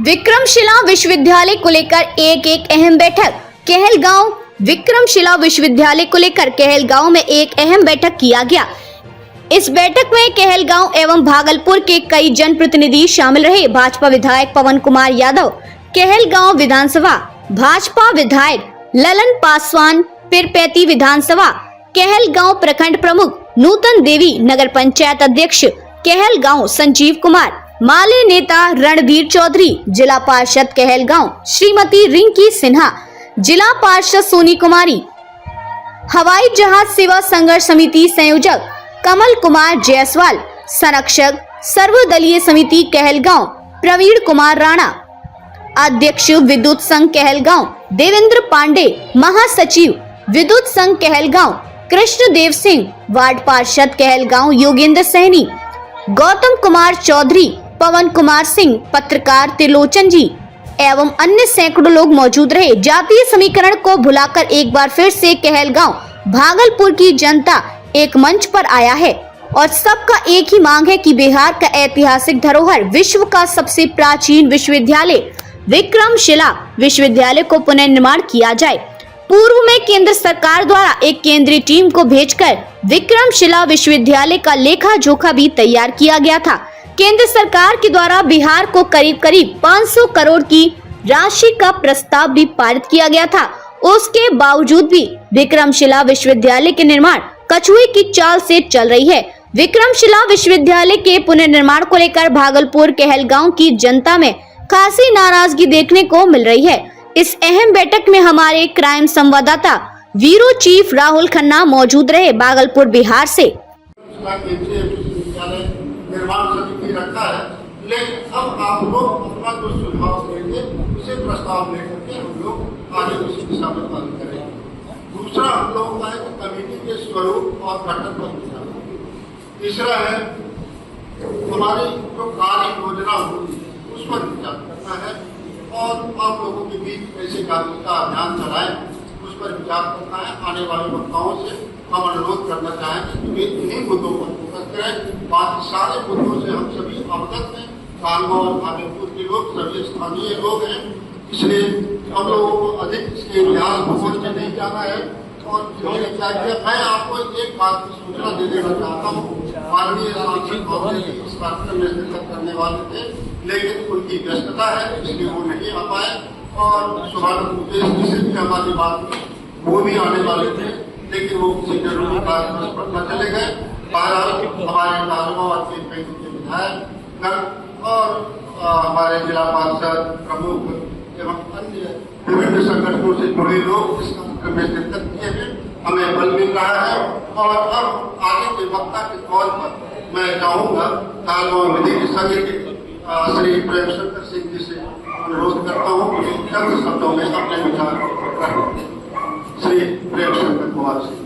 विक्रमशिला विश्वविद्यालय को लेकर एक अहम बैठक। कहलगांव विक्रमशिला विश्वविद्यालय को लेकर कहलगांव में एक अहम बैठक किया गया। इस बैठक में कहलगांव एवं भागलपुर के कई जनप्रतिनिधि शामिल रहे। भाजपा विधायक पवन कुमार यादव, कहलगांव विधानसभा भाजपा विधायक ललन पासवान, पिरपैती विधानसभा कहलगांव प्रखंड प्रमुख नूतन देवी, नगर पंचायत अध्यक्ष कहलगांव संजीव कुमार, माले नेता रणधीर चौधरी, जिला पार्षद कहलगांव श्रीमती रिंकी सिन्हा, जिला पार्षद सोनी कुमारी, हवाई जहाज सेवा संघर्ष समिति संयोजक कमल कुमार जायसवाल, संरक्षक सर्वदलीय समिति कहलगांव प्रवीण कुमार राणा, अध्यक्ष विद्युत संघ कहलगांव देवेंद्र पांडे, महासचिव विद्युत संघ कहलगांव कृष्ण देव सिंह, वार्ड पार्षद कहलगांव योगेंद्र सहनी, गौतम कुमार चौधरी, पवन कुमार सिंह, पत्रकार त्रिलोचन जी एवं अन्य सैकड़ों लोग मौजूद रहे। जातीय समीकरण को भुलाकर एक बार फिर से कहलगांव भागलपुर की जनता एक मंच पर आया है और सबका एक ही मांग है कि बिहार का ऐतिहासिक धरोहर, विश्व का सबसे प्राचीन विश्वविद्यालय विक्रमशिला विश्वविद्यालय को पुनर्निर्माण किया जाए। पूर्व में केंद्र सरकार द्वारा एक केंद्रीय टीम को भेजकर विक्रमशिला विश्वविद्यालय का लेखा जोखा भी तैयार किया गया था। केंद्र सरकार के द्वारा बिहार को करीब 500 करोड़ की राशि का प्रस्ताव भी पारित किया गया था। उसके बावजूद भी विक्रमशिला विश्वविद्यालय के निर्माण कछुए की चाल से चल रही है। विक्रमशिला विश्वविद्यालय के पुनर्निर्माण को लेकर भागलपुर कहलगांव की जनता में खासी नाराजगी देखने को मिल रही है। इस अहम बैठक में हमारे क्राइम संवाददाता ब्यूरो चीफ राहुल खन्ना मौजूद रहे, भागलपुर बिहार से। निर्माण समिति रखा है, लेकिन अब आप लोग अपना जो सुझाव देंगे उसे प्रस्ताव लेकर के हम लोग आगे उसी दिशा में कार्य करेंगे। दूसरा हम लोगों का है कि कमेटी के स्वरूप और गठन पर विचार। तीसरा है हमारी जो कार्य योजना होगी उस पर विचार करना है और आप लोगों के बीच कैसे जागरूकता अभियान चलाएं उस पर विचार करना है। आने वाले वक्ताओं से हम अनुरोध करना चाहेंगे कि वे इन्हीं मुद्दों पर फोकस करें। बाकी सारे मुद्दों से हम सभी अवगत हैं। कहलगांव और भागलपुर के लोग सभी स्थानीय लोग हैं, इसलिए हम लोगों को अधिक इसके इतिहास भूगोल में नहीं जाना है। और मैं आपको एक बात की सूचना दे देना चाहता हूँ। माननीय सांसद महोदय इस कार्यक्रम में शिरकत करने वाले थे, लेकिन उनकी व्यस्तता है इसलिए वो नहीं आ पाए। और सुभाष मुकेश जी से भी हमारी बात हुई, वो भी आने वाले थे, लेकिन वो किसी जरूरी कार्यक्रम पर न चले गए। बहरहाल हमारे कहलगांव के विधायक और हमारे जिला पार्षद प्रमुख एवं अन्य विभिन्न संगठनों से जुड़े लोग इस कार्यक्रम में शिरकत किए हैं, हमें बल मिल रहा है। और अब आगे के वक्ता के तौर पर मैं चाहूँगा कहलगांव विधि संघ के श्री प्रेम शंकर सिंह जी से अनुरोध करता हूँ कि चंद शब्दों में अपने विचार रखें। श्री प्रेम शंकर कुमार सिंह।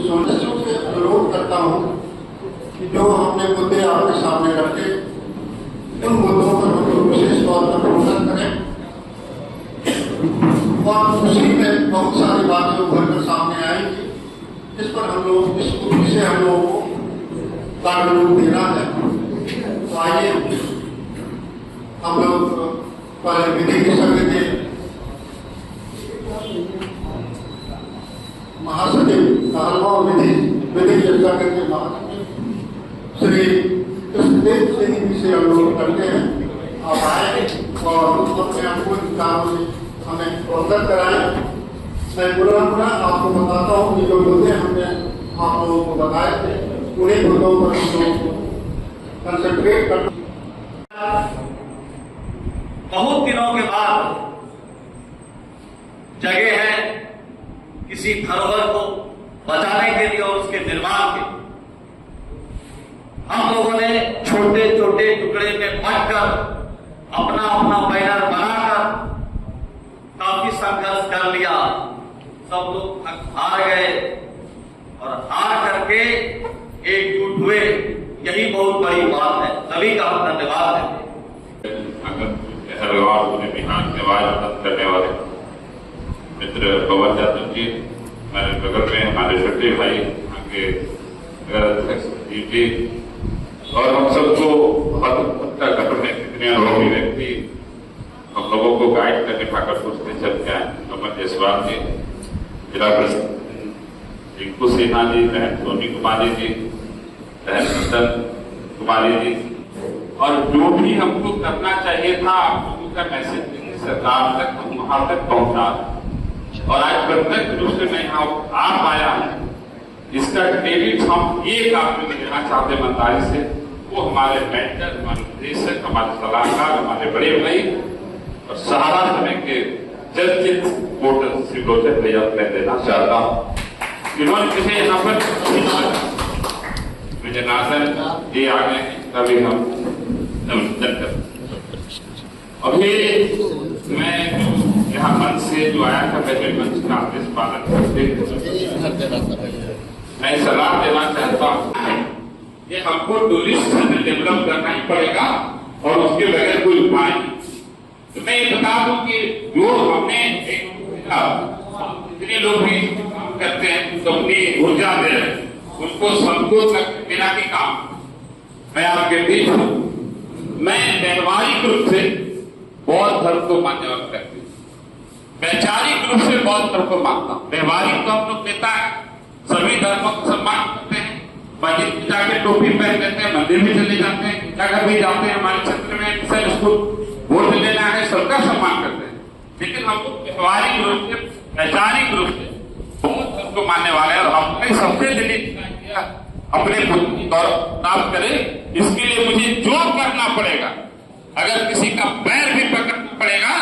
सदस्यों से अनुरोध करता हूँ कि जो हमने मुद्दे आपके सामने रखे उन मुद्दों पर हम लोग विशेष तौर पर फोकस करें और उसी में बहुत सारी बातें उभर कर सामने आएंगी जिस पर हम लोग जिसे हम लोगों को कानून देना है। तो आइए हम लोग पहले विधि के संघ के महासचिव कहलगांव विधि के संघ के महासचिव श्री कृष्णदेव सिंह जी से अनुरोध करते हैं आप आए और अपने अनुकूल कामों से हमें अवगत कराएं। मैं पुनः आपको बताता हूँ कि जो मुद्दे हमने आप लोगों को बताए थे उन्हीं मुद्दों पर हम लोग कंसंट्रेट करना। बहुत दिनों के बाद जगह है किसी धरोहर को बचाने के लिए और उसके निर्माण के। हम लोगों ने छोटे छोटे टुकड़े में बांटकर अपना अपना बैनर बनाकर काफी संघर्ष कर लिया। सब लोग हार गए और हार करके एकजुट हुए, यही बहुत बड़ी बात है। सभी का हम धन्यवाद देते हैं। पूरे बिहार के आवाज करने वाले मित्र पवन यादव जी, हमारे बगल में हमारे छोटे भाई आगे अध्यक्ष जी, और हम सबको बहुत घटन में कितने अनुभवी व्यक्ति हम लोगों को गाइड करके ठाकुरपुर से चल के आए। अमर जायसवाल जी, जिला प्रसिद्ध रिंकू सिन्हा जी, बहन सोनी कुमारी जी, बहन रतन कुमारी जी, और जो भी हमको करना चाहिए था आप लोगों का मैसेज सरकार तक हम वहां तक पहुंचा, और आज प्रत्यक्ष रूप से मैं यहाँ आ पाया हूँ, इसका क्रेडिट हम एक आपको देना चाहते ईमानदारी से, वो हमारे मेंटर, हमारे उपदेशक, हमारे सलाहकार, हमारे बड़े भाई और सहारा समय के चर्चित वोटर श्री लोचन भैया मैं देना चाहता हूँ। इन्होंने मुझे यहाँ पर जनार्दन ये आ गए, तभी हम नमस्कार कर। अभी मैं यहाँ मंच से जो आया था, पहले मंच का आदेश पालन करते मैं सलाह देना चाहता हूँ कि हमको टूरिस्ट डेवलप करना ही पड़ेगा और उसके बगैर कोई उपाय नहीं। तो मैं ये बता दूं कि जो हमने जितने लोग भी काम करते हैं तो अपनी ऊर्जा दे रहे हैं, उनको संतोष बिना के काम। मैं आपके बीच हूं, मैं व्यवहारिक रूप से बौद्ध धर्म को मानने वाला व्यक्ति, वैचारिक रूप से बौद्ध धर्म को मानता हूं। व्यवहारिक तो हम लोग देता है, सभी धर्मों को सम्मान करते हैं, मस्जिद में जाके टोपी पहन लेते हैं, मंदिर में चले जाते हैं, गिरजाघर भी जाते हैं, हमारे क्षेत्र में मिसाइल स्कूल वोट लेना है, सबका सम्मान करते हैं। लेकिन हम लोग व्यवहारिक रूप से, वैचारिक रूप से बौद्ध धर्म को मानने वाले हैं, और हमने सबसे दिल्ली अपने गौरव प्राप्त करें, इसके लिए मुझे जो करना पड़ेगा, अगर किसी का पैर भी पकड़ना पड़ेगा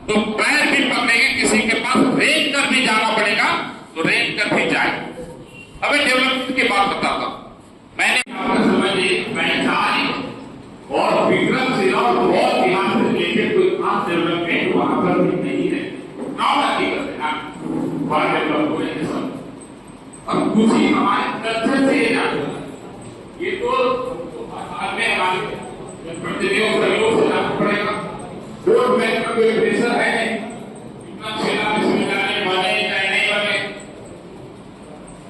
तो पैर भी पकड़ेंगे, किसी के पास रेंग कर भी जाना पड़ेगा तो रेंग कर भी जाए। अब डेवलपमेंट की बात बताता हूं। मैंने वैचारिक और विक्रमशिला और बहुत ध्यान से देखे कोई खास डेवलपमेंट वहां पर भी नहीं है, अब कुछ ही हमारे तथ्य से ये तो हमें हमारे प्रतिनिधियों सहयोग से जाना पड़ेगा। वोट बैंक का कोई प्रेशर है नहीं, विश्वविद्यालय बने चाहे नहीं बने,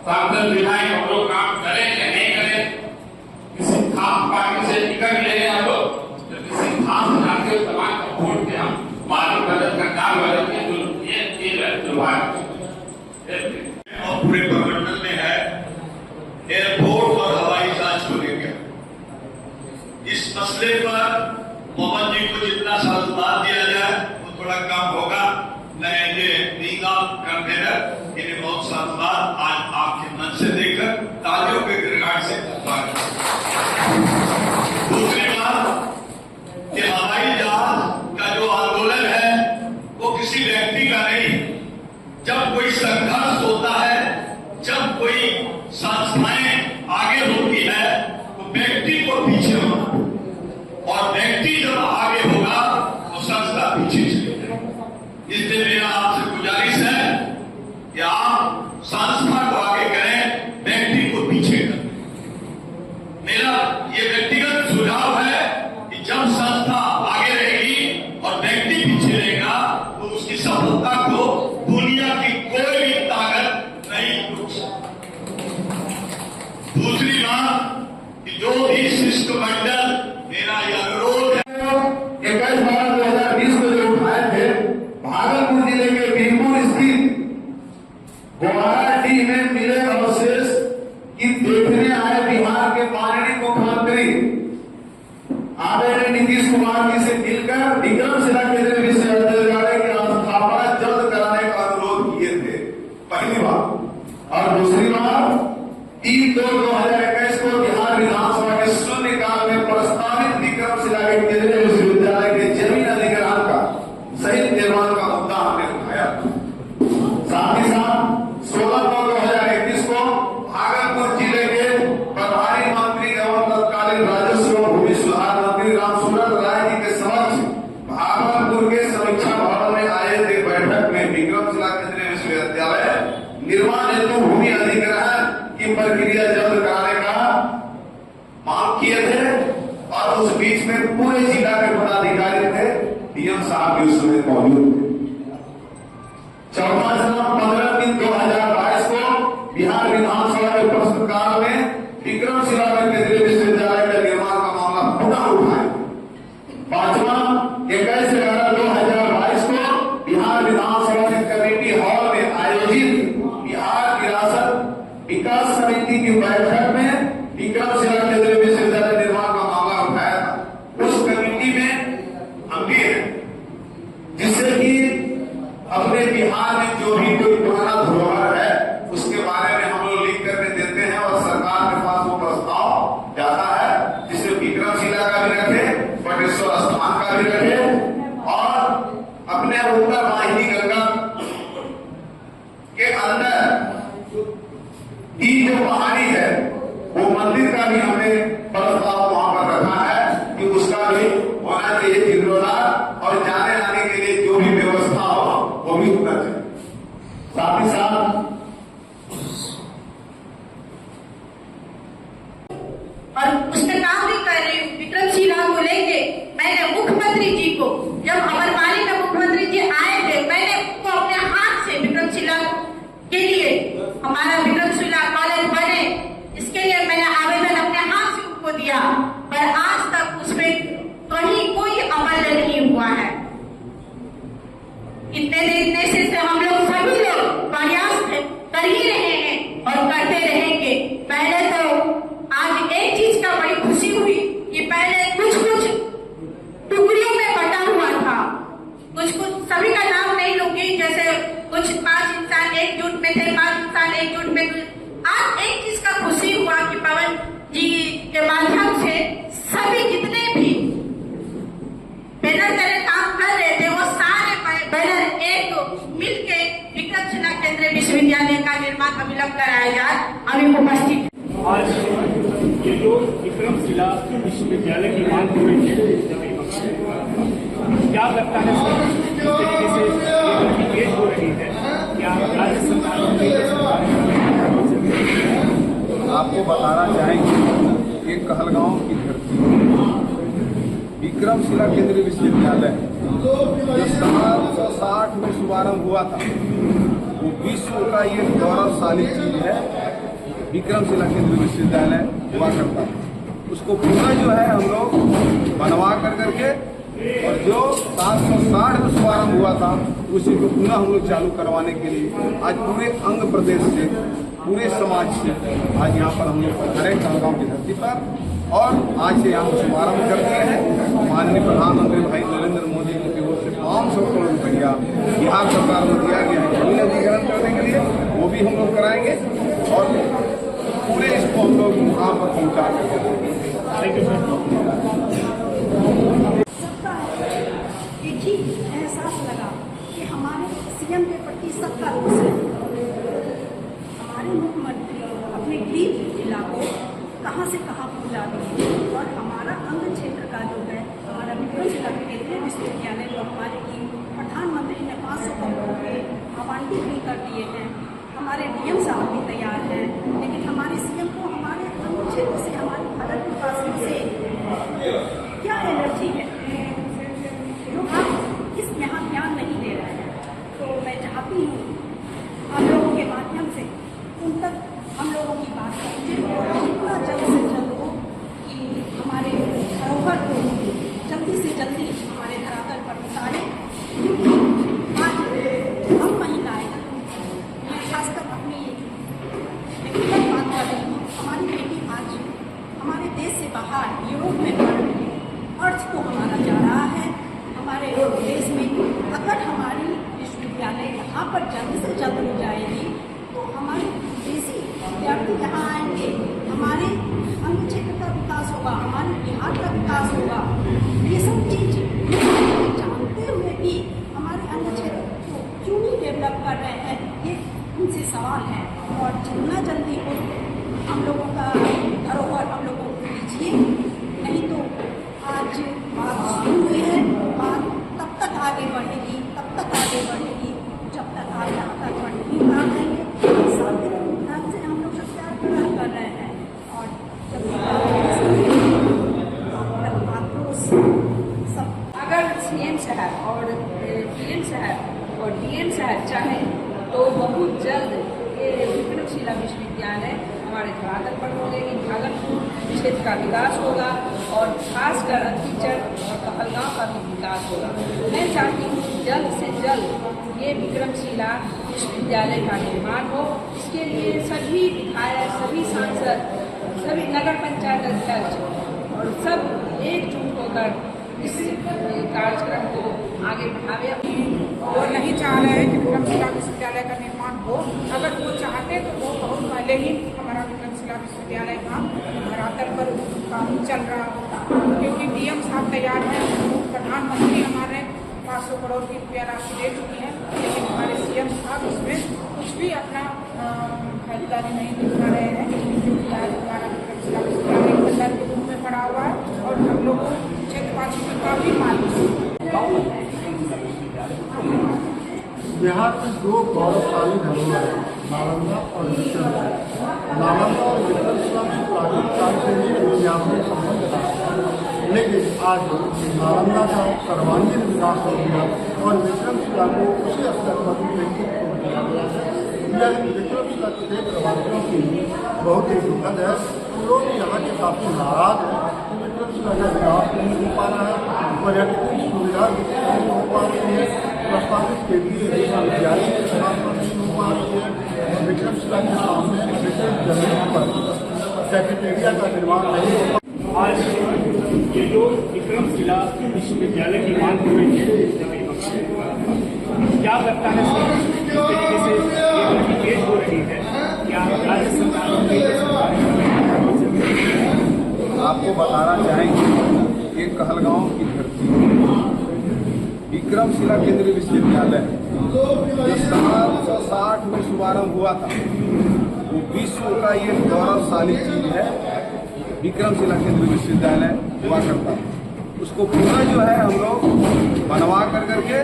सांसद विधायक हम लोग काम करें या नहीं करें, किसी खास पार्टी से टिकट ले रहे हम लोग, तो किसी खास जाति और समाज का वोट के हम मालूम बदल कर काम बदल के और पूरे प्रमंडल में है एयरपोर्ट और हवाई जहाज को लेकर। इस मसले पर मोहम्मद जी को जितना साधुवाद दिया जाए वो थोड़ा कम होगा। मैं ये नीगा कन्वेनर इन्हें बहुत साधुवाद आज आपके मन से देकर तालियों के गिरगाट से दूसरी बात कि हवाई जहाज का जो आंदोलन है वो किसी व्यक्ति का नहीं। जब कोई संघर्ष होता है, जब कोई संस्थाएं आगे होती है तो व्यक्ति को पीछे होना, और व्यक्ति जब आगे होगा तो संस्था पीछे चलेगी। इसलिए मेरा आपसे गुजारिश है कि आप संस्था को आगे करें, व्यक्ति को पीछे करें। मेरा ये व्यक्तिगत सुझाव है कि जब संस्था आगे रहेगी और व्यक्ति पीछे रहेगा तो उसकी सफलता को दुनिया की कोई भी ताकत नहीं रुक सकती। दूसरी बात कि जो भी शिष्टमंडल, मेरा यह अनुरोध है, 21/12/2020 को जो उठाए थे, भागलपुर जिले के बीरपुर स्थित गुवाहाटी में मिले अवशेष की देखने आए बिहार के माननीय मुख्यमंत्री आदरणीय नीतीश कुमार जी से मिलकर विक्रमशिला केंद्रीय विश्वविद्यालय की स्थापना जल्द कराने का अनुरोध किए थे, पहली बार। और दूसरी बार 3/2/2021 को बिहार विधानसभा के शून्यकाल में प्रस्तावित विक्रमशिला के केंद्रीय विश्वविद्यालय के जमीन अधिग्रहण का सहित निर्माण का मुद्दा हमने उठाया। साथ ही साथ 16/2/2021 को भागलपुर जिले के प्रभारी मंत्री एवं तत्कालीन राजस्व एवं भूमि सुधार मंत्री रामसूरत राय जी के समक्ष भागलपुर के समीक्षा और उस बीच में पूरे जिला के पदाधिकारी थे, डीएम साहब भी उस समय मौजूद थे। चौथा चरण 15/3/2022 को बिहार विधानसभा के प्रश्नकाल में विक्रमशिला में केंद्रीय विश्वविद्यालय का निर्माण का मामला पुनः उठाया। पांचवा 21/11/2022 को बिहार विधानसभा के कमेटी हॉल में आयोजित बिहार विरासत विकास समिति की बैठक में विक्रमशिला केंद्रीय विश्वविद्यालय निर्माण का मामला उठाया था। उस कमेटी में हम भी हैं, जिससे कि अपने बिहार में जो भी कोई पुराना धरोहर है उसके बारे में हम लोग लिख करके देते हैं और सरकार के पास वो प्रस्ताव जाता है, जिसमें विक्रमशिला का भी रखे, बटेश्वर स्थान का भी रखे और अपने उत्तर वाहिनी गंगा के अंदर की जो पहाड़ी है वो मंदिर का भी हमने प्रस्ताव वहां पर रखा है कि उसका भी होना चाहिए जीर्णोद्धार और जाने आने के लिए जो भी व्यवस्था हो वो भी होना चाहिए। साथ ही साथ और उसमें काम भी कर रही हूँ। विक्रमशिला को लेके मैंने मुख्यमंत्री जी को, जब अमरपाली में मुख्यमंत्री जी आए थे, मैंने उनको अपने हाथ से विक्रमशिला के लिए हमारा विक्रमशिला कॉलेज बने, इसके लिए मैंने आवेदन अपने हाथ से उनको दिया, पर आज तक उसमें कहीं कोई अमल नहीं हुआ है। इतने दिन से हम लोग सभी लोग प्रयास कर ही रहे हैं और करते रहेंगे। पहले तो आज एक चीज का बड़ी खुशी हुई कि पहले कुछ कुछ टुकड़ियों में बटा हुआ था, कुछ सभी का नाम नहीं लूंगी, जैसे कुछ 5 इंसान एकजुट में थे, 5 इंसान एकजुट में। आज एक चीज का खुशी हुआ कि पवन जी के माध्यम से सभी जितने भी बैनर तरह काम कर रहे थे वो सारे बैनर एक मिलके विक्रमशिला केंद्रीय विश्वविद्यालय का निर्माण अविलंब कराया जाए। अभी उपस्थित आज ये जो विक्रमशिला विश्वविद्यालय की मांग हो रही है, क्या लगता है इस तरीके से इंडिकेट हो रही है, क्या राज्य सरकार आपको बताना चाहेंगे कि कहलगांव की धरती विक्रमशिला केंद्रीय विश्वविद्यालय जो 1760 में शुभारंभ हुआ था, वो विश्व का ये गौरवशाली चीज है। विक्रमशिला केंद्रीय विश्वविद्यालय हुआ करता था, उसको पूरा जो है हम लोग बनवा कर करके, और जो 760 में शुभारंभ हुआ था उसी को पुनः हम लोग चालू करवाने के लिए आज पूरे अंग प्रदेश से, पूरे समाज से आज यहाँ पर हम लोग खड़े कहलगांव की धरती पर, और आज से यहाँ शुभारंभ करते हैं। माननीय प्रधानमंत्री भाई नरेंद्र मोदी जी की ओर से 500 करोड़ रुपया बिहार सरकार को दिया गया है जमीन अधिग्रहण करने के लिए, वो भी हम लोग कराएंगे और पूरे इसको हम लोग मुकाम पर पहुँचा करके। ठीक एहसास लगा कि हमारे सीएम के प्रति सबका रोष है। हमारे मुख्यमंत्री अपने गरीब जिला को कहां से कहां पहुंचा दिए, और हमारा अंग क्षेत्र का जो है हमारा विक्रमशिला केंद्रीय विश्वविद्यालय जो हमारे की प्रधानमंत्री ने 500 करोड़ के आवंटित भी कर दिए हैं। हमारे डीएम साहब भी तैयार हैं, लेकिन हमारे सीएम को हमारे अंग क्षेत्र से, हमारे भारत निवासियों से क्या एनर्जी है जो आप इस यहाँ ध्यान नहीं दे रहे हैं। तो मैं चाहती हूँ हम लोगों के माध्यम से उन तक हम लोगों की बात पहुँचे और जितना जल्द से जल्द हो कि हमारे धरोहर को जल्दी से जल्दी हमारे धरातल पर उतारे, क्योंकि आज हम महिलाएं, मैं खासकर अपनी व्यक्तिगत बात कर रही हूँ, हमारी बेटी आज हमारे देश से बाहर यूरोप में पढ़ रही है, अर्थ को हमारा जा रहा है हमारे देश में। अगर हमारी विश्वविद्यालय यहाँ पर जल्द से जल्द हो जाएगी तो हमारे देशी विद्यार्थी यहाँ आएंगे, हमारे अंग क्षेत्र का विकास होगा, हमारे बिहार का विकास होगा। ये सब चीज जानते हुए भी हमारे अंग क्षेत्र को क्यों नहीं डेवलप कर रहे हैं, ये उनसे सवाल है। और जितना जल्दी हो हम लोगों का धरोहर हम लोगों को दीजिए, नहीं तो आज बात शुरू हुई है, बात तब तक आगे बढ़ेगी, तब तक आगे बढ़ेगी जब तक आप यहाँ तक नहीं बढ़ रहेंगे। ढंग से हम लोग सत्याग्रह कर रहे हैं, और जब सब अगर सीएम साहब और पीएम साहब और डीएम साहब चाहें तो बहुत जल्द ये विक्रमशिला विश्वविद्यालय हमारे धरातल पर खोलेंगे। भागलपुर क्षेत्र का विकास होगा और खासकर अंतिचर और कहलगांव का भी विकास होगा। मैं चाहती हूँ जल्द से जल्द ये विक्रमशिला विश्वविद्यालय का निर्माण हो। इसके लिए सभी विधायक, सभी सांसद, सभी नगर पंचायत अध्यक्ष और सब एकजुट होकर इस कार्यक्रम को आगे बढ़ावे। वो नहीं चाह रहे हैं कि विक्रमशिला विश्वविद्यालय का निर्माण हो। अगर वो चाहते तो वो बहुत पहले ही हमारा विक्रमशिला विश्वविद्यालय का धरातल पर काम चल रहा होता, क्योंकि डीएम साहब तैयार हैं, प्रधानमंत्री हमारे 500 करोड़ की रुपया राशि दे चुकी है, लेकिन हमारे सीएम साहब इसमें कुछ भी अपना भागीदारी नहीं दिखा रहे हैं, क्योंकि आज हमारा विक्रमशिला विश्वविद्यालय खंडर के रूप में पड़ा हुआ है और हम लोग को क्षेत्रवासी में काफी मालूम है। बिहार की दो गौरवशाली धरोहर है, नालंदा और विक्रमशिला। नालंदा और विक्रमशिला में प्राचीन काल से ही विज्ञापन संबंध था, लेकिन आज नालंदा का सर्वांगीण विकास हो गया और विक्रमशिला को उसी स्तर पर विकसित कर दिया गया है। यह विक्रमशिला के प्रवासियों के लिए बहुत ही दुखद है। लोग यहाँ के काफी नाराज हैं कि विक्रमशिला का विकास नहीं हो पा रहा है, पर्यटन की सुविधा नहीं हो पा रही है, प्रस्तावित के लिए विद्यालय की स्थापना नहीं हो पा रही है, विक्रमशिला के सामने विकसित जमीन पर कैफेटेरिया का निर्माण नहीं हो पा। आज ये जो विक्रमशिला विश्वविद्यालय की मांग हो रही है, क्या लगता है जिस तरीके से ये पेश हो रही है, क्या राज्य सरकार आपको बताना चाहेंगे ये कहलगांव की धरती विक्रमशिला केंद्रीय विश्वविद्यालय जो 1960 में शुभारंभ हुआ था, वो विश्व का ये गौरवशाली चीज है। विक्रमशिला केंद्रीय विश्वविद्यालय हुआ करता था, उसको पूरा जो है हम लोग बनवा कर करके,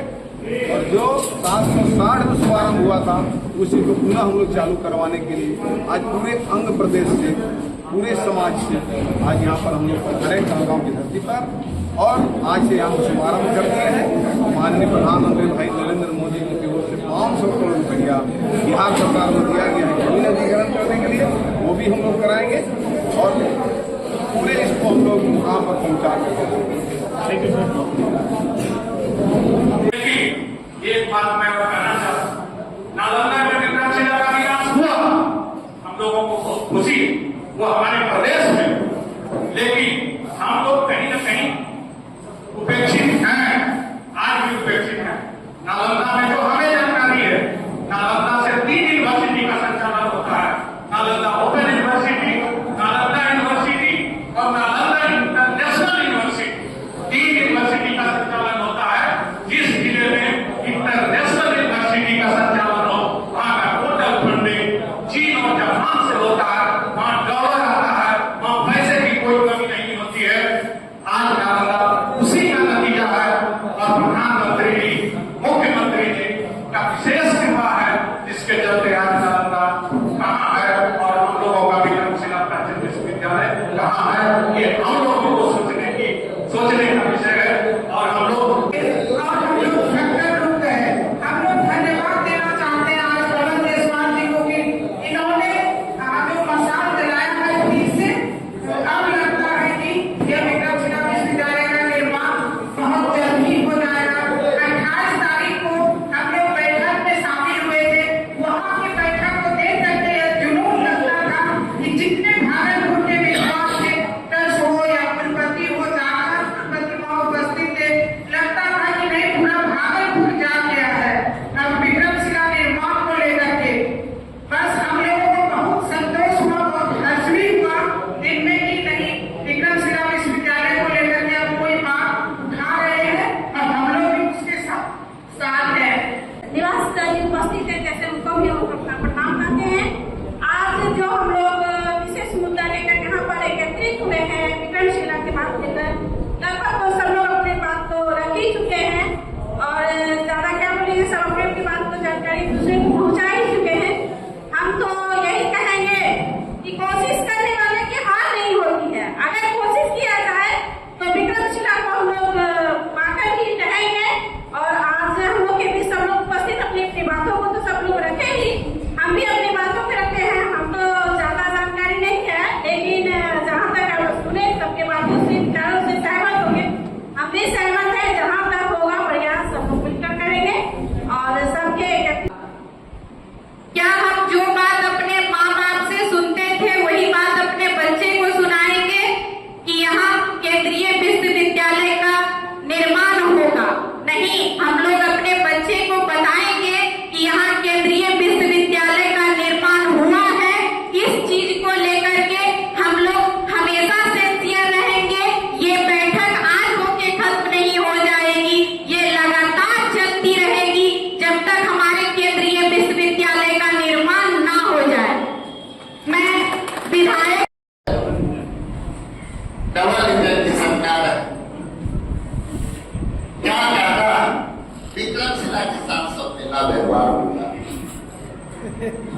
और जो 760 में शुभारंभ हुआ था उसी को पुनः हम लोग चालू करवाने के लिए आज पूरे अंग प्रदेश से, पूरे समाज से आज यहाँ पर हम लोग खड़े कहलगांव की धरती पर, और आज से यहाँ शुभारंभ कर दिए हैं। माननीय प्रधानमंत्री भाई नरेंद्र मोदी जी की ओर से 500 करोड़ रुपया बिहार सरकार को दिया गया है जमीन अधिग्रहण करने के लिए, वो भी हम लोग कराएंगे और पूरे इसको हम लोग वहाँ पर पहुँचा कर। एक बात मैं और कहना चाहता हूँ, नालंदा में विक्रमशिला का विकास हुआ, हम लोगों को बहुत खुशी, वो हमारे प्रदेश में, लेकिन हम लोग कहीं न कहीं उपेक्षित हैं, आज भी उपेक्षित हैं। नालंदा में जो हमें जानकारी है, नालंदा से 3 यूनिवर्सिटी का संचालन होता है, Nalanda open university, Nalanda university और नालंदा इंटरनेशनल यूनिवर्सिटी।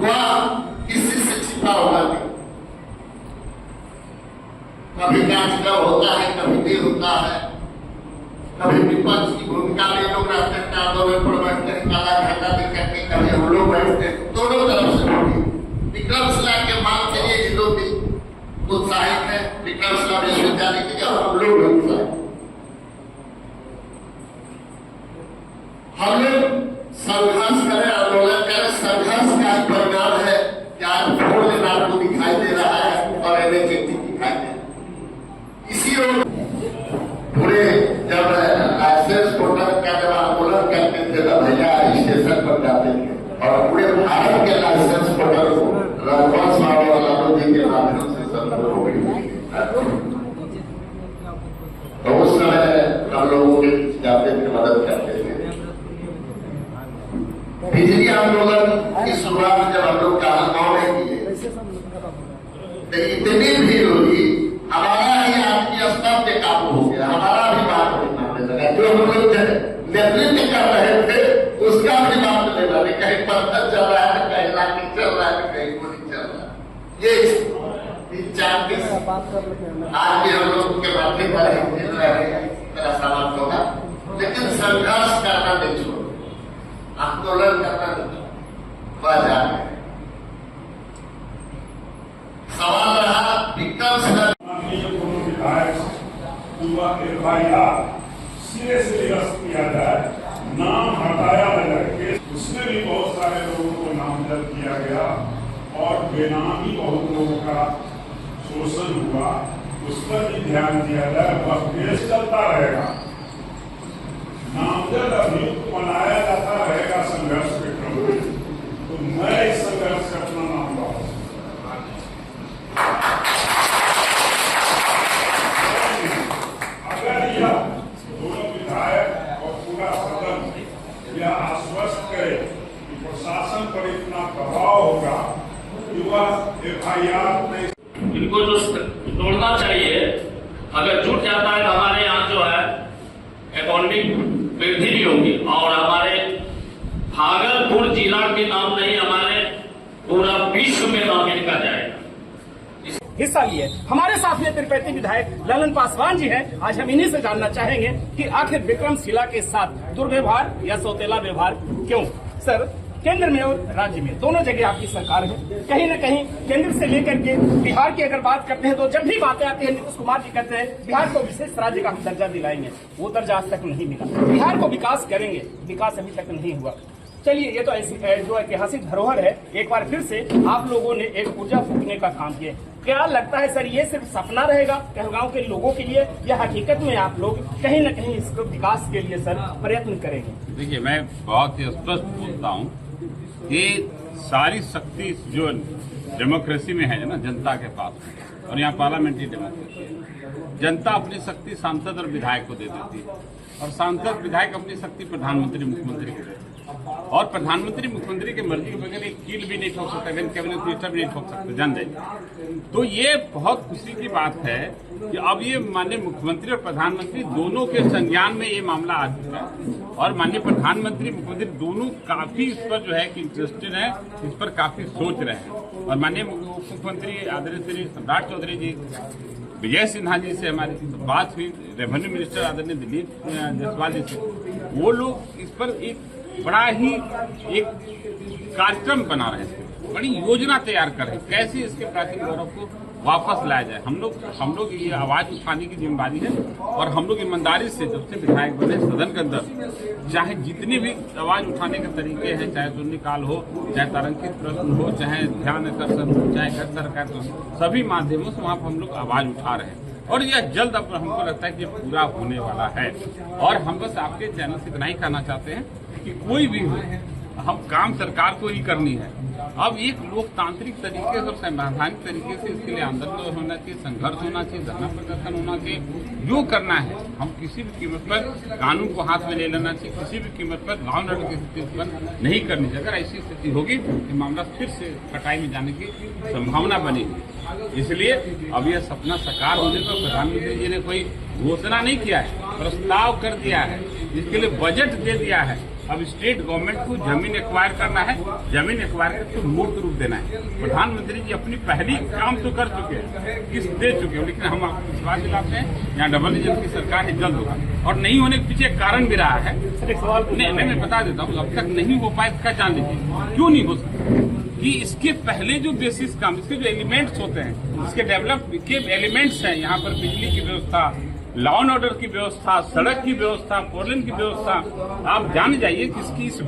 वह किसी से छिपा हुआ नहीं। कभी कांचगढ़ होता है, कभी नहीं होता है, कभी विपक्ष की भूमिका में लोग रहते हैं, आंदोलन पर बैठते हैं, काला झंडा दिखाते हैं, कभी हम लोग बैठते हैं। दोनों तरफ से होगी। विक्रमशिला के मांग के लिए लोग भी उत्साहित है, विक्रमशिला विश्वविद्यालय के लिए, और हम लोग भी उत्साहित। हम लोग संघर्ष करें, आंदोलन करें, संघर्ष का ही परिणाम है कि आज भोलेनाथ आपको दिखाई दे रहा है और एनएचएटी दिखाई दे रहा है। इसी रोड पूरे जब लाइसेंस पोर्टल का जब आंदोलन करते थे तब भैया स्टेशन पर जाते थे और पूरे भारत के लाइसेंस पोर्टल को रघुवंश लालू जी के माध्यम से संपर्क हो गई। तो उस समय हम लोगों के जाते थे, मदद करते थे। बिजली आंदोलन की शुरुआत जब हम लोग गाँव में किए तो इतनी भीड़ हुई, हमारा ही आदमी स्तर पे काबू हो गया, हमारा भी बात नहीं मानने लगा। जो हम लोग नेतृत्व कर रहे थे उसका भी बात नहीं माने, कहीं पत्थर चल रहा है, कहीं लाठी चल रहा है, कहीं गोली चल रहा है। ये चार के आज भी हम लोग के माध्यम पर मिल रहे हैं, तरह समाप्त होगा। लेकिन संघर्ष करना नहीं छोड़ो, आंदोलन करना नहीं, वह जाए। सवाल रहा विक्रमशिला विधायक FIR सिरे से निरस्त किया जाए, नाम हटाया न जाए। उसमें भी बहुत सारे लोगों को नामजद किया गया और बेनामी बहुत लोगों का शोषण हुआ, उस पर भी ध्यान दिया जाए। वह केस चलता रहेगा, नामजद अभियुक्त बनाया जाता रहेगा संघर्ष के क्रम में। तो मैं इस संघर्ष का अपना नाम लूंगा। अगर यह दोनों विधायक और पूरा सदन यह आश्वस्त करे कि प्रशासन पर इतना दबाव होगा कि वह FIR में इनको जो तोड़ना चाहिए, अगर जुट जाता है तो हमारे यहाँ जो है इकोनॉमिक वृद्धि भी होगी और हमारे भागलपुर जिला के नाम नहीं, हमारे पूरा विश्व में नाम इनका जाएगा। हिस्सा लिए हमारे साथ में तिरुपति विधायक ललन पासवान जी हैं। आज हम इन्हीं से जानना चाहेंगे कि आखिर विक्रमशिला के साथ दुर्व्यवहार या सौतेला व्यवहार क्यों? सर, केंद्र में और राज्य में दोनों जगह आपकी सरकार है। कहीं न कहीं केंद्र से लेकर के बिहार की अगर बात करते हैं तो जब भी बातें आती है नीतीश कुमार जी कहते हैं बिहार को विशेष राज्य का हम दर्जा दिलाएंगे। वो दर्जा आज तक नहीं मिला। बिहार को विकास करेंगे, विकास अभी तक नहीं हुआ। चलिए, ये तो ऐसी जो ऐतिहासिक धरोहर है, एक बार फिर से आप लोगों ने एक ऊर्जा फूकने का काम किया। क्या लगता है सर, ये सिर्फ सपना रहेगा कहलगांव के लोगों के लिए या हकीकत में आप लोग कहीं न कहीं इसको विकास के लिए सर प्रयत्न करेंगे? देखिए, मैं बहुत ही स्पष्ट बोलता हूँ कि सारी शक्ति जो डेमोक्रेसी में है ना, जनता के पास है, और यहाँ पार्लियामेंट्री डेमोक्रेसी है। जनता अपनी शक्ति सांसद और विधायक को दे देती है और सांसद विधायक अपनी शक्ति प्रधानमंत्री मुख्यमंत्री को देते हैं। और प्रधानमंत्री मुख्यमंत्री की मर्जी के बगैर एक कील भी नहीं ठोक सकता, कैबिनेट मिनिस्टर भी नहीं ठोक सकते, जान जाइए। तो ये बहुत खुशी की बात है कि अब ये माननीय मुख्यमंत्री और प्रधानमंत्री दोनों के संज्ञान में ये मामला आ चुका है और माननीय प्रधानमंत्री मुख्यमंत्री दोनों काफी इस पर जो है कि इंटरेस्टेड है, इस पर काफी सोच रहे हैं। और माननीय मुख्यमंत्री आदरणीय श्री सम्राट चौधरी जी, विजय सिन्हा जी से हमारी बात हुई, रेवेन्यू मिनिस्टर आदरणीय दिलीप जायसवाल जी से, वो लोग इस पर एक बड़ा ही एक कार्यक्रम बना रहे थे, बड़ी योजना तैयार कर रहे, कैसे इसके प्राचीन गौरव को वापस लाया जाए। हम लोग ये आवाज उठाने की जिम्मेदारी है और हम लोग ईमानदारी से जब से विधायक बने सदन के अंदर, चाहे जितने भी आवाज उठाने के तरीके हैं, चाहे शून्यकाल हो, चाहे तारांकित प्रश्न हो, चाहे ध्यान आकर्षण हो, चाहे घर सरकार हो, सभी माध्यमों से वहां पर हम लोग आवाज उठा रहे हैं और यह जल्द अब हमको लगता है कि पूरा होने वाला है। और हम बस आपके चैनल से इतना ही कहना चाहते हैं कि कोई भी हो, हम काम सरकार को ही करनी है। अब एक लोकतांत्रिक तरीके से और संवैधानिक तरीके से इसके लिए आंदोलन होना चाहिए, संघर्ष होना चाहिए, धरना प्रदर्शन होना चाहिए। जो करना है हम किसी भी कीमत पर कानून को हाथ में ले लेना चाहिए, किसी भी कीमत पर लॉ एंड ऑर्डर की स्थिति उत्पन्न नहीं करनी चाहिए। अगर ऐसी स्थिति होगी तो मामला फिर से कटाई में जाने की संभावना बनेगी। इसलिए अब यह सपना साकार होने पर प्रधानमंत्री जी ने कोई घोषणा नहीं किया है, प्रस्ताव कर दिया है, इसके लिए बजट दे दिया है। अब स्टेट गवर्नमेंट को जमीन एक्वायर करना है, जमीन एक्वायर करके मूर्त रूप देना है। प्रधानमंत्री जी अपनी पहली काम तो कर चुके हैं, किस्त दे चुके हैं, लेकिन हम आपको विश्वास दिलाते हैं यहाँ डबल इंजन की सरकार है, जल्द होगा। और नहीं होने के पीछे कारण भी रहा है। मैं बता देता हूँ, अब तक नहीं हो पाए इसका जान लीजिए क्यों नहीं हो सकता कि इसके पहले जो बेसिस काम, इसके जो एलिमेंट्स होते हैं, इसके डेवलप के एलिमेंट्स हैं, यहाँ पर बिजली की व्यवस्था, लॉ एंड ऑर्डर की व्यवस्था, सड़क की व्यवस्था, फोरलेन की व्यवस्था, आप जान जाइए कि इसकी इस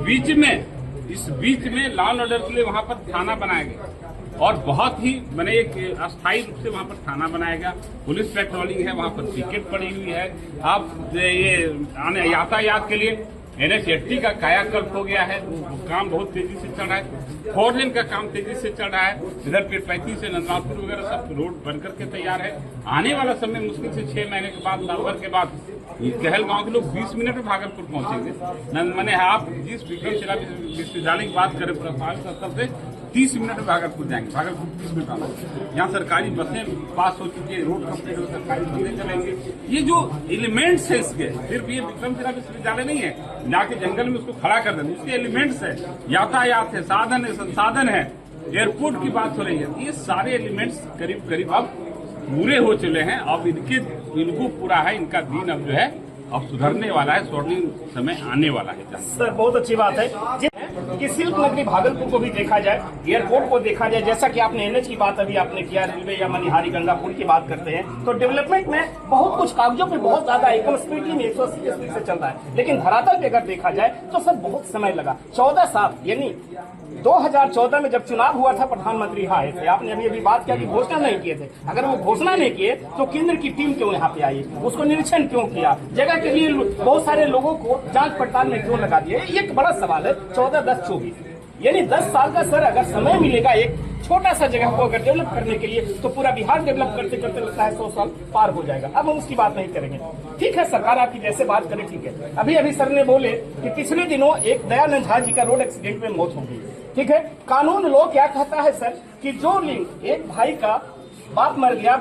बीच में लॉ एंड ऑर्डर के लिए वहाँ पर थाना बनाया गया और बहुत ही मैंने एक अस्थायी रूप से वहाँ पर थाना बनाया गया, पुलिस पेट्रोलिंग है, वहाँ पर पिकेट पड़ी हुई है। आप ये यातायात के लिए NH-80 का कायाकल्प हो गया है, वो काम बहुत तेजी से चल रहा है। फोरलेन का काम तेजी से चल रहा है। इधर फिर 35 से नंदलालपुर वगैरह सब रोड बनकर के तैयार है। आने वाला समय मुश्किल से 6 महीने के बाद, साल भर के बाद कहलगांव के लोग 20 मिनट में भागलपुर पहुंचेंगे। मैंने आप जिस विक्रमशिला विश्वविद्यालय की बात करें प्रस्तावित स्तर से 30 मिनट में भागलपुर जाएंगे, भागलपुर 30 मिनट आना। यहाँ सरकारी बसें पास हो चुकी है, रोड कंप्लीट हो, सरकारी बसें चलेंगे। ये जो एलिमेंट्स है इसके, सिर्फ ये विक्रमशिला विश्वविद्यालय नहीं है, जाके जंगल में उसको खड़ा कर देंगे, उसके एलिमेंट्स है, यातायात है, साधन है, संसाधन है, एयरपोर्ट की बात हो रही है। ये सारे एलिमेंट्स करीब करीब अब पूरे हो चले हैं। अब इनको पूरा है, इनका दिन अब जो है अब सुधरने वाला है, स्वर्णिम समय आने वाला है। सर बहुत अच्छी बात है कि सिल्क नगरी भागलपुर को भी देखा जाए, एयरपोर्ट को देखा जाए, जैसा कि आपने NH की बात अभी आपने किया, रेलवे या मनिहारी गंगा पुल की बात करते हैं, तो डेवलपमेंट में बहुत कुछ कागजों पे बहुत ज्यादा एकम स्पीड में 180 स्पीड से चल रहा है, लेकिन धरातल पे अगर देखा जाए तो सर बहुत समय लगा। 14 साल यानी 2014 में जब चुनाव हुआ था, प्रधानमंत्री आए थे, आपने अभी बात किया कि घोषणा नहीं किए थे। अगर वो घोषणा नहीं किए तो केंद्र की टीम क्यों यहाँ पे आई, उसको निरीक्षण क्यों किया, जगह के लिए बहुत सारे लोगों को जांच पड़ताल में क्यों लगा दिए, ये एक बड़ा सवाल है। 14-10-24 यानी 10 साल का सर अगर समय मिलेगा एक छोटा सा जगह को अगर डेवलप करने के लिए, तो पूरा बिहार डेवलप करते करते लगता है 100 साल पार हो जाएगा। अब हम उसकी बात नहीं करेंगे। ठीक है, सरकार आपकी जैसे बात करे, ठीक है। अभी सर ने बोले कि पिछले दिनों एक दयानंद झा जी का रोड एक्सीडेंट में मौत हो गई। ठीक है, कानून लॉ क्या कहता है सर कि जो लिंग एक भाई का बाप मर गया,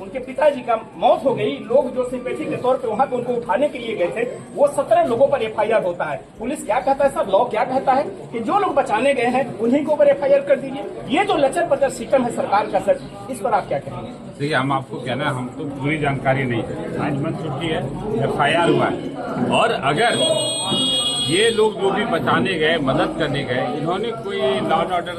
उनके पिताजी का मौत हो गई, लोग जो सिंपैथी के तौर पे वहां पे उनको उठाने के लिए गए थे, वो 17 लोगों पर FIR होता है। पुलिस क्या कहता है सर, लॉ क्या कहता है कि जो लोग बचाने गए हैं उन्हीं के ऊपर FIR कर दीजिए। ये जो लचर पचर सिस्टम है सरकार का सर, इस पर आप क्या कहेंगे? देखिए, हम आपको कहना है, हम तो पूरी जानकारी नहीं है, आज मंच छुट्टी है, FIR हुआ है, और अगर ये लोग जो भी बचाने गए, मदद करने गए, इन्होंने कोई लॉ एंड ऑर्डर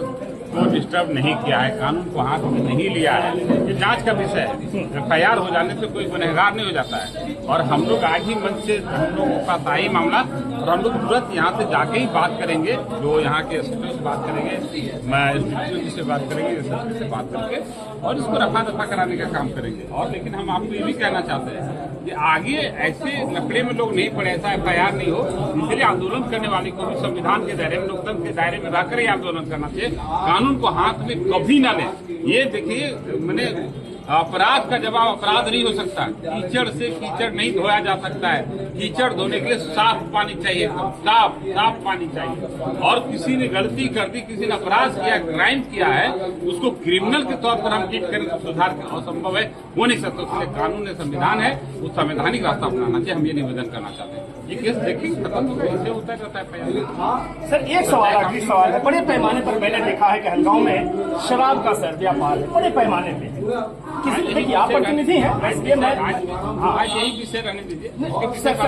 को डिस्टर्ब नहीं किया है, कानून को हाथ में नहीं लिया है, ये जांच का विषय है। FIR हो जाने से कोई गुनहगार नहीं हो जाता है। और हम लोग आज ही मंच से हम लोगों के पास आई मामला, और हम लोग तुरंत यहाँ से जाके ही बात करेंगे, जो यहाँ के एसपी से बात करेंगे, मैं से बात करेंगे, एसपी से बात करके, और इसको रफा दफा कराने का काम करेंगे। और लेकिन हम आपको ये भी कहना चाहते हैं कि आगे ऐसे लफड़े में लोग नहीं पड़े, ऐसा FIR नहीं हो, इसलिए आंदोलन करने वाले को भी संविधान के दायरे में, लोकतंत्र के दायरे में रहकर ही आंदोलन करना चाहिए। कानून को हाथ में कभी ना ले। ये देखिए, मैंने अपराध का जवाब अपराध नहीं हो सकता। कीचड़ से कीचड़ नहीं धोया जा सकता है। कीचड़ धोने के लिए साफ पानी चाहिए, साफ पानी चाहिए। और किसी ने गलती कर दी, किसी ने अपराध किया, क्राइम किया है, उसको क्रिमिनल के तौर पर हम ट्रीट करें तो सुधार असंभव है, हो नहीं सकता। इसलिए कानून है, संविधान है, उस संवैधानिक रास्ता अपनाना चाहिए। हम ये निवेदन करना चाहते हैं। ये केस देखिए खत्म हो गया, इसे होता रहता है। सर एक सवाल, आखिरी सवाल है। बड़े पैमाने पर मैंने देखा है कहलगांव में शराब का सर व्यापार है, बड़े पैमाने पे। किसी देखिए, आप प्रतिनिधि हैं, इसलिए मैं आज यही विषय रहने दीजिए।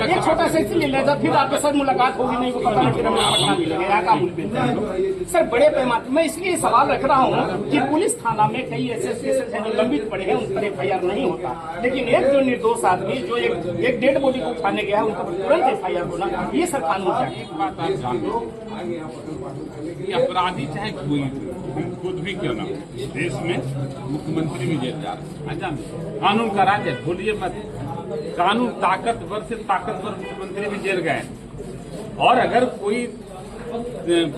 एक छोटा सा इसलिए लेता, फिर आपके साथ मुलाकात होगी नहीं, वो पता नहीं, फिर हमें पटना मिलेगा, यहाँ का मिलते। सर बड़े पैमाने, मैं इसलिए सवाल रख रहा हूँ कि पुलिस थाना में कई ऐसे केसेस हैं जो लंबित पड़े हैं, उन पर FIR नहीं होता, लेकिन एक जो निर्दोष आदमी जो एक डेड बॉडी को उठाने गया है, उनका तुरंत FIR होना, ये सर कानून क्या है? एक बात आप जान लो, अपराधी चाहे कोई खुद भी क्यों ना, देश में मुख्यमंत्री भी जेल जा रहे हैं, जान कानून का राज है, भूलिए मत। कानून ताकतवर से ताकतवर मुख्यमंत्री भी जेल गए। और अगर कोई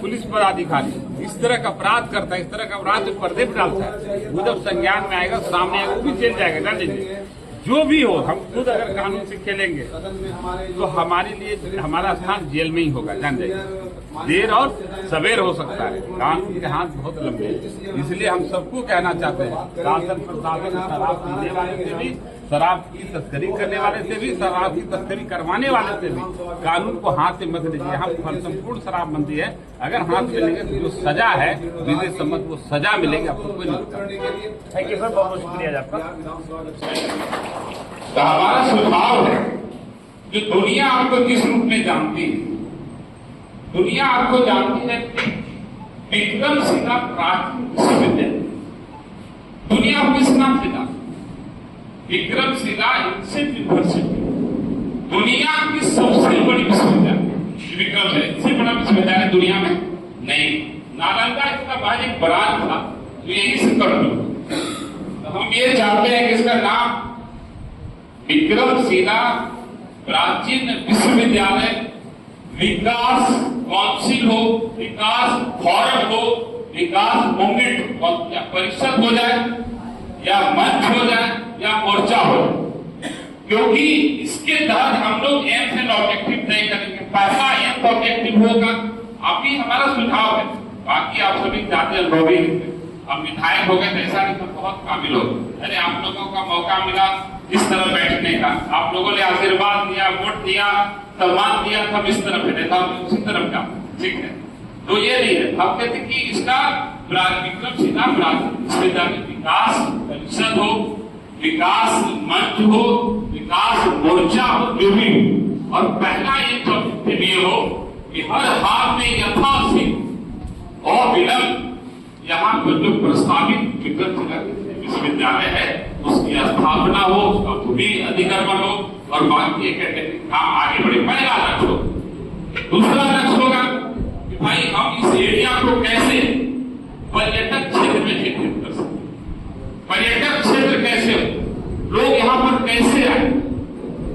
पुलिस पदाधिकारी इस तरह का अपराध करता है, इस तरह का अपराध पर्दे पर डालता है, वो जब संज्ञान में आएगा, सामने आएगा, वो भी जेल जाएगा। जान लीजिए, जो भी हो, हम खुद अगर कानून से खेलेंगे तो हमारे लिए हमारा स्थान जेल में ही होगा। जान जाइए, देर और सवेर हो सकता है, कानून के हाथ बहुत लंबे हैं। इसलिए हम सबको कहना चाहते हैं, शासन प्रशासन शराब पीने वाले से भी शराब की तस्करी करने वाले से भी, शराब की तस्करी करवाने वाले से भी कानून को हाथ से मत लीजिए। यहाँ पर संपूर्ण शराबबंदी है, अगर हाथ से लेंगे तो जो सजा है विधि सम्मत वो सजा मिलेगी, आपको कोई नहीं। थैंक यू सर, बहुत बहुत शुक्रिया आपका। तो हमारा सुझाव है कि दुनिया आपको किस रूप में जानती है, दुनिया आपको जानती है कि विक्रमशिला प्राचीन विश्वविद्यालय, दुनिया आपको किस नाम से जानती है? विक्रमशिला एंशिएंट यूनिवर्सिटी दुनिया की सबसे बड़ी विश्वविद्यालय विक्रम है, इससे बड़ा विश्वविद्यालय दुनिया में नहीं। नालंदा इसका बाद एक ब्रांच था जो यहीं से कर दो। तो हम ये चाहते हैं कि इसका नाम विक्रमशिला प्राचीन विश्वविद्यालय विकास काउंसिल हो, विकास फोरम हो, विकास मूवमेंट परिषद हो जाए या मंच हो जाए या मोर्चा हो, क्योंकि इसके तहत हम लोग एम्स एंड ऑब्जेक्टिव तय करेंगे। पहला एम्स ऑब्जेक्टिव होगा, अभी हमारा सुझाव है, बाकी आप सभी जाते अनुभवी हम विधायक हो गए तो ऐसा नहीं तो बहुत काबिल हो। अरे आप लोगों का मौका मिला इस तरह बैठने का, आप लोगों ने आशीर्वाद दिया, वोट दिया, सम्मान दिया, तब इस तरफ बैठे था, उसी तरफ का ठीक है। तो ये नहीं है, हम कहते कि इसका विक्रमशिला विश्वविद्यालय विकास परिषद हो, विकास मंच हो, विकास मोर्चा हो, जो भी हो। और पहला एक ऑब्जेक्टिव ये हो कि हर हाल में यथाशीघ्र और विलंब यहाँ पर जो प्रस्तावित विक्रमशिला विश्वविद्यालय है उसकी स्थापना हो, उसका भूमि अधिग्रहण हो और बाकी एकेडमिक काम आगे बढ़े। पहला लक्ष्य हो। दूसरा लक्ष्य होगा कि भाई हम इस एरिया को कैसे पर्यटक क्षेत्र में चिन्हित कर सकते, पर्यटक क्षेत्र कैसे हो, लोग यहाँ पर कैसे आए,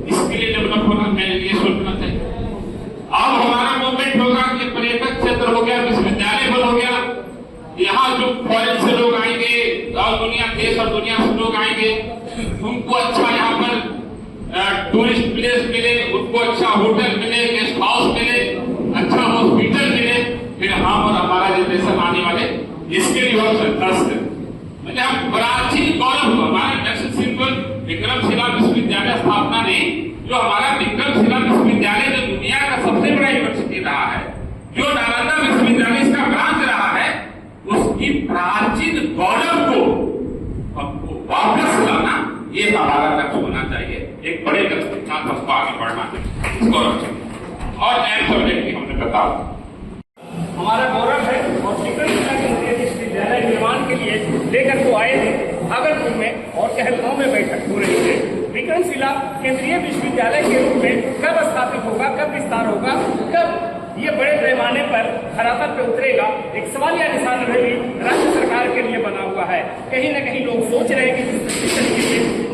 इसके लिए डेवलप होना, मैं ये सोचना चाहिए। अब हमारा मूवमेंट होगा कि पर्यटक क्षेत्र हो गया, विश्वविद्यालय बन हो गया, यहाँ जो फॉरेन से लोग आएंगे और दुनिया, देश और दुनिया से लोग आएंगे, उनको अच्छा यहाँ पर टूरिस्ट प्लेस मिले, उनको अच्छा होटल मिले, गेस्ट हाउस मिले, अच्छा हॉस्पिटल मिले, फिर हम और हमारा जनरेशन आने वाले इसके लिए हम संतुष्ट हैं। मतलब हम प्राचीन गौरव को, हमारा लक्ष्य सिंपल विक्रमशिला विश्वविद्यालय स्थापना नहीं, जो हमारा विक्रमशिला विश्वविद्यालय जो दुनिया का सबसे बड़ा यूनिवर्सिटी रहा है, जो नालंदा विश्वविद्यालय इसका ब्रांच रहा है, उसकी प्राचीन गौरव को हमको वापस लाना, ये हमारा लक्ष्य होना चाहिए। एक बड़े लक्ष्य के साथ हमको आगे बढ़ना चाहिए, गौरव चाहिए। और नए सब्जेक्ट की हमने बताया हमारा गौरव है और विक्रमशिला केंद्रीय विश्वविद्यालय निर्माण के लिए लेकर को आए थे। भागलपुर में और कहलगांव में बैठक हो रही है। विक्रमशिला केंद्रीय विश्वविद्यालय के रूप में कब स्थापित होगा, कब विस्तार होगा, कब ये बड़े पैमाने पर धरातल पे उतरेगा, एक सवाल या निशान अभी भी राज्य सरकार के लिए बना हुआ है। कहीं न कहीं लोग सोच रहे हैं कि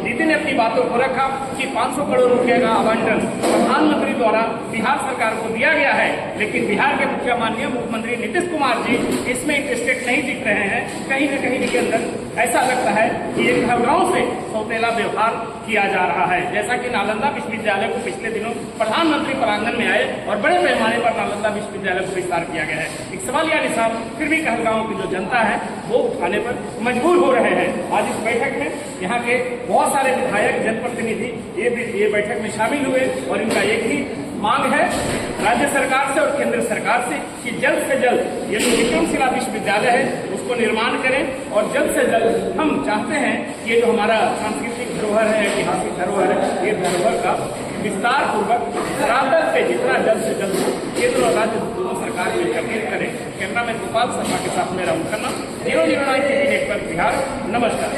नीति ने अपनी बातों को रखा कि 500 करोड़ रुपए का आवंटन प्रधानमंत्री द्वारा बिहार सरकार को दिया गया है, लेकिन बिहार के माननीय मुख्यमंत्री नीतीश कुमार जी इसमें इंटरेस्टेड नहीं दिख रहे हैं। कहीं न कहीं इनके अंदर ऐसा लगता है कि एक गाँव से सौतेला व्यवहार किया जा रहा है। जैसा कि नालंदा विश्वविद्यालय को पिछले दिनों प्रधानमंत्री प्रांगण में आए और बड़े पैमाने पर नालंदा विश्वविद्यालय को विस्तार किया गया है। एक सवाल या निशान फिर भी कहलगांव की जो जनता है वो उठाने पर मजबूर हो रहे हैं। आज इस बैठक में यहाँ के बहुत सारे विधायक, जनप्रतिनिधि ये बैठक में शामिल हुए और इनका एक ही मांग है राज्य सरकार से और केंद्र सरकार से कि जल्द से जल्द ये जो विक्रमशिला विश्वविद्यालय है उसको निर्माण करें और जल्द से जल्द हम चाहते हैं कि ये जो हमारा सांस्कृतिक धरोहर है, ऐतिहासिक धरोहर है, ये धरोहर का विस्तार पूर्वक धरातल पे जितना जल्द से जल्द केंद्र और राज्य दोनों सरकार मिलकर करें। कैमरा मैन गोपाल शर्मा के साथ मेरा खन्ना, 009 टीवी नेटवर्क बिहार। नमस्कार।